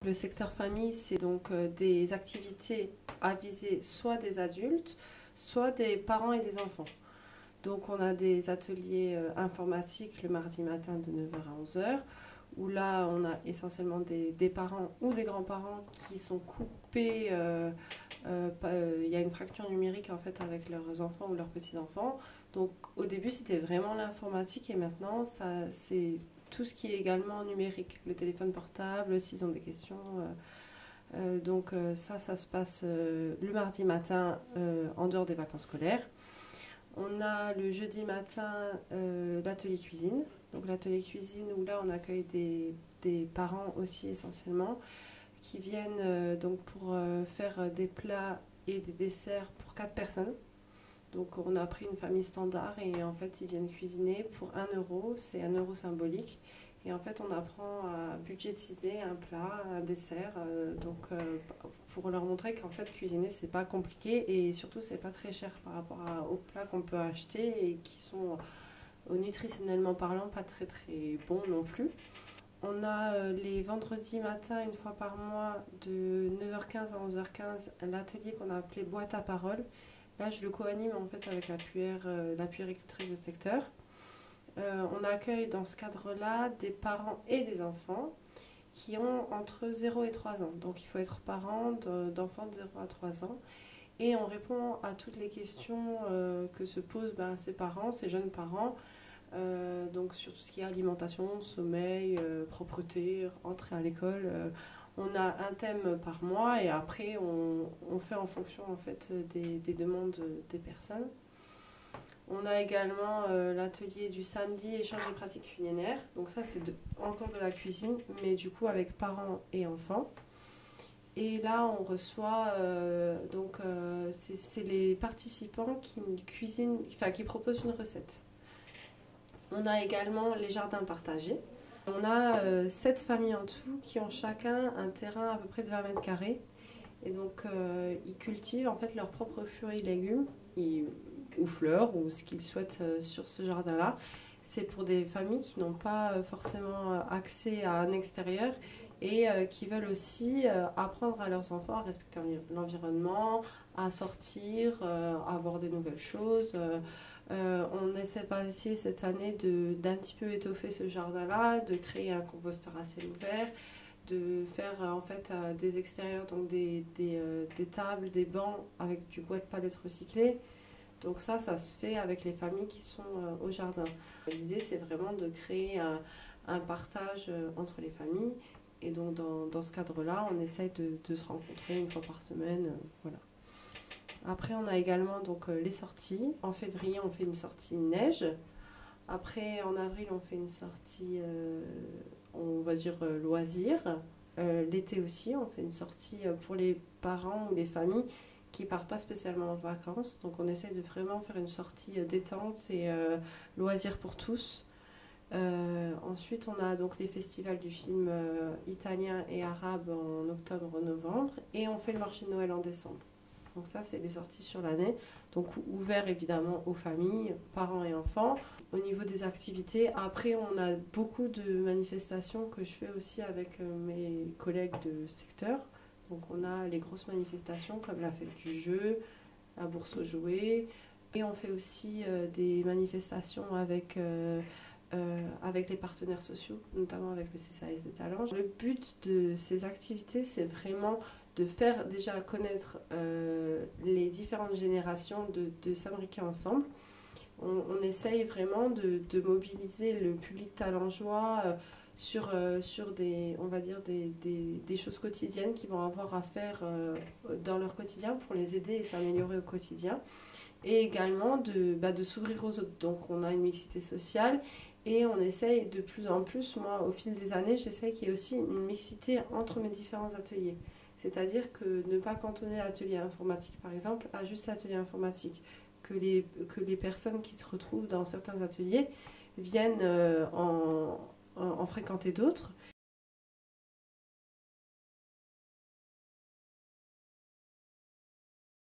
Le secteur famille, c'est donc des activités à viser soit des adultes, soit des parents et des enfants. Donc on a des ateliers informatiques le mardi matin de 9 h à 11 h, où là on a essentiellement des parents ou des grands-parents qui sont coupés. Il y a une fracture numérique en fait avec leurs enfants ou leurs petits-enfants. Donc au début c'était vraiment l'informatique et maintenant c'est tout ce qui est également numérique, le téléphone portable, s'ils ont des questions. Ça se passe le mardi matin en dehors des vacances scolaires. On a le jeudi matin l'atelier cuisine. Donc l'atelier cuisine où là on accueille des parents aussi essentiellement qui viennent donc pour faire des plats et des desserts pour 4 personnes. Donc on a pris une famille standard et en fait ils viennent cuisiner pour 1 euro, c'est 1 euro symbolique. Et en fait on apprend à budgétiser un plat, un dessert, pour leur montrer qu'en fait cuisiner c'est pas compliqué et surtout c'est pas très cher par rapport aux plats qu'on peut acheter et qui sont nutritionnellement parlant pas très très bons non plus. On a les vendredis matins, une fois par mois, de 9 h 15 à 11 h 15, l'atelier qu'on a appelé Boîte à parole. Là, je le co-anime en fait avec la puéricultrice de secteur. On accueille dans ce cadre-là des parents et des enfants qui ont entre 0 et 3 ans. Donc il faut être parent d'enfants de 0 à 3 ans. Et on répond à toutes les questions que se posent ces parents, ces jeunes parents. Donc sur tout ce qui est alimentation, sommeil, propreté, entrée à l'école. On a un thème par mois et après on fait en fonction en fait des demandes des personnes. On a également l'atelier du samedi échange et pratiques culinaires. Donc ça c'est encore de la cuisine mais du coup avec parents et enfants. Et là on reçoit c'est les participants qui cuisinent, enfin qui proposent une recette. On a également les jardins partagés. On a 7 familles en tout qui ont chacun un terrain à peu près de 20 mètres carrés. Et donc ils cultivent en fait leurs propres fruits et légumes ou fleurs ou ce qu'ils souhaitent sur ce jardin-là. C'est pour des familles qui n'ont pas forcément accès à un extérieur et qui veulent aussi apprendre à leurs enfants à respecter l'environnement, à sortir, à voir de nouvelles choses. On essaie pas essayer cette année d'un petit peu étoffer ce jardin-là, de créer un composteur à ciel ouvert, de faire en fait des extérieurs, donc des tables, des bancs avec du bois de palette recyclé. Donc ça se fait avec les familles qui sont au jardin. L'idée c'est vraiment de créer un partage entre les familles et donc dans ce cadre-là on essaye de se rencontrer une fois par semaine. Voilà. Après, on a également donc, les sorties. En février, on fait une sortie neige. Après, en avril, on fait une sortie, on va dire, loisir. L'été aussi, on fait une sortie pour les parents ou les familles qui ne partent pas spécialement en vacances. Donc, on essaie de vraiment faire une sortie détente et loisir pour tous. Ensuite, on a donc les festivals du film italien et arabe en octobre-novembre. Et on fait le marché de Noël en décembre. Donc ça, c'est des sorties sur l'année, donc ouvert évidemment aux familles, parents et enfants. Au niveau des activités, après on a beaucoup de manifestations que je fais aussi avec mes collègues de secteur. Donc on a les grosses manifestations comme la fête du jeu, la bourse aux jouets. Et on fait aussi des manifestations avec les partenaires sociaux, notamment avec le CCAS de Talange. Le but de ces activités, c'est vraiment de faire déjà connaître les différentes générations de s'imbriquer ensemble. On essaye vraiment de mobiliser le public talengeois sur des, on va dire des choses quotidiennes qu'ils vont avoir à faire dans leur quotidien pour les aider et s'améliorer au quotidien. Et également de s'ouvrir aux autres. Donc on a une mixité sociale et on essaye de plus en plus, moi au fil des années, j'essaye qu'il y ait aussi une mixité entre mes différents ateliers. C'est-à-dire que ne pas cantonner l'atelier informatique, par exemple, à juste l'atelier informatique. Que les personnes qui se retrouvent dans certains ateliers viennent en fréquenter d'autres